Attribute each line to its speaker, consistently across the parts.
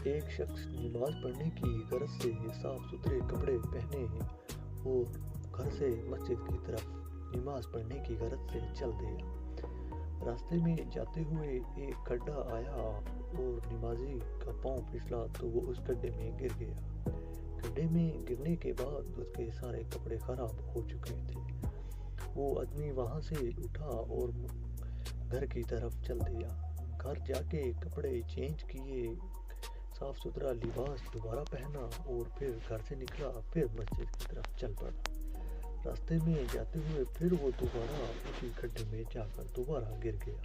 Speaker 1: ایک شخص نماز پڑھنے کی غرض سے صاف ستھرے کپڑے پہنے اور گھر سے مسجد کی طرف نماز پڑھنے کی غرض سے چل دیا۔ راستے میں جاتے ہوئے ایک گڈھا آیا اور نمازی کا پاؤں پھسلا تو وہ اس گڈھے میں گر گیا۔ گڈھے میں گرنے کے بعد اس کے سارے کپڑے خراب ہو چکے تھے۔ وہ آدمی وہاں سے اٹھا اور گھر کی طرف چل دیا۔ گھر جا کے کپڑے چینج کیے، صاف ستھرا لباس دوبارہ پہنا اور پھر گھر سے نکلا، پھر مسجد کی طرف چل پڑا۔ راستے میں جاتے ہوئے پھر وہ دوبارہ اسی گڈھے میں جا کر دوبارہ گر گیا۔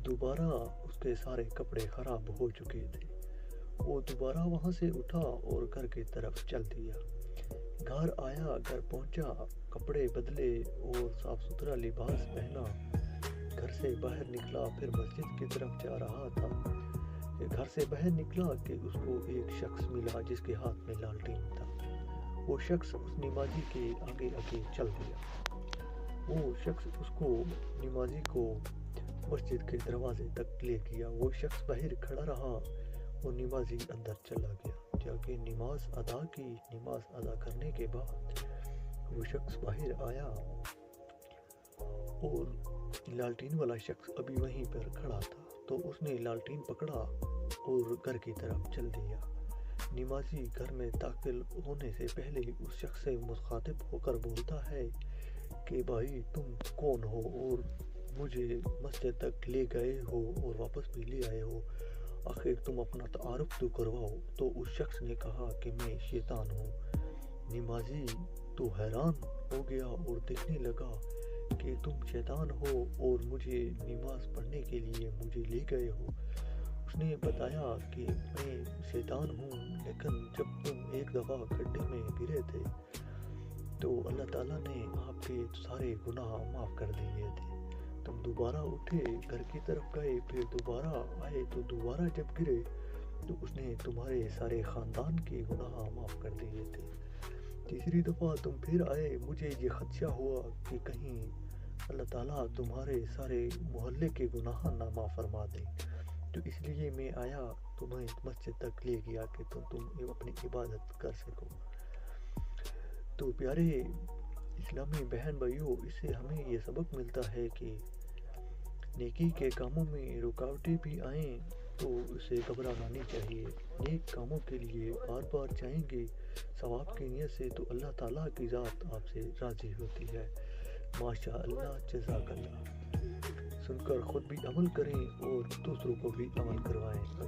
Speaker 1: دوبارہ اس کے سارے کپڑے خراب ہو چکے تھے۔ وہ دوبارہ وہاں سے اٹھا اور گھر کی طرف چل دیا۔ گھر آیا، گھر پہنچا، کپڑے بدلے اور صاف ستھرا لباس پہنا، گھر سے باہر نکلا، پھر مسجد کی طرف جا رہا تھا۔ گھر سے باہر نکلا کہ اس کو ایک شخص ملا جس کے ہاتھ میں لالٹین تھا۔ وہ شخص اس نمازی کے آگے آگے چل دیا۔ وہ شخص اس کو نمازی کو مسجد کے دروازے تک لے گیا۔ وہ شخص باہر کھڑا رہا اور نمازی اندر چلا گیا۔ جا کے نماز ادا کی۔ نماز ادا کرنے کے بعد وہ شخص باہر آیا اور لالٹین والا شخص ابھی وہیں پر کھڑا تھا، تو اس نے لالٹین پکڑا اور گھر کی طرف چل دیا۔ نمازی گھر میں داخل ہونے سے پہلے اس شخص سے مخاطب ہو کر بولتا ہے کہ بھائی تم کون ہو اور مجھے مسجد تک لے گئے ہو اور واپس بھی لے آئے ہو، آخر تم اپنا تعارف تو کرواؤ۔ تو اس شخص نے کہا کہ میں شیطان ہوں۔ نمازی تو حیران ہو گیا اور دیکھنے لگا کہ تم شیطان ہو اور مجھے نماز پڑھنے کے لیے مجھے لے گئے ہو۔ اس نے بتایا کہ میں شیطان ہوں، لیکن جب تم ایک دفعہ گڈھے میں گرے تھے تو اللہ تعالیٰ نے آپ کے سارے گناہ معاف کر دیے تھے۔ تم دوبارہ اٹھے، گھر کی طرف گئے، پھر دوبارہ آئے تو دوبارہ جب گرے تو اس نے تمہارے سارے خاندان کے گناہ معاف کر دیے تھے۔ تیسری دفعہ تم پھر آئے، مجھے یہ خدشہ ہوا کہ کہیں اللہ تعالیٰ تمہارے سارے محلے کے گناہ نہ معاف فرما دے، تو اس لیے میں آیا، تمہیں مسجد تک لے گیا کہ تم اپنی عبادت کر سکو۔ تو پیارے اسلامی بہن بھائیوں، اس سے ہمیں یہ سبق ملتا ہے کہ نیکی کے کاموں میں رکاوٹیں بھی آئیں تو اسے گھبرانا نہیں چاہیے۔ نیک کاموں کے لیے بار بار چاہیں گے ثواب کی نیت سے تو اللہ تعالیٰ کی ذات آپ سے راضی ہوتی ہے۔ ماشاء اللہ، جزاک اللہ۔ سن کر خود بھی عمل کریں اور دوسروں کو بھی عمل کروائیں۔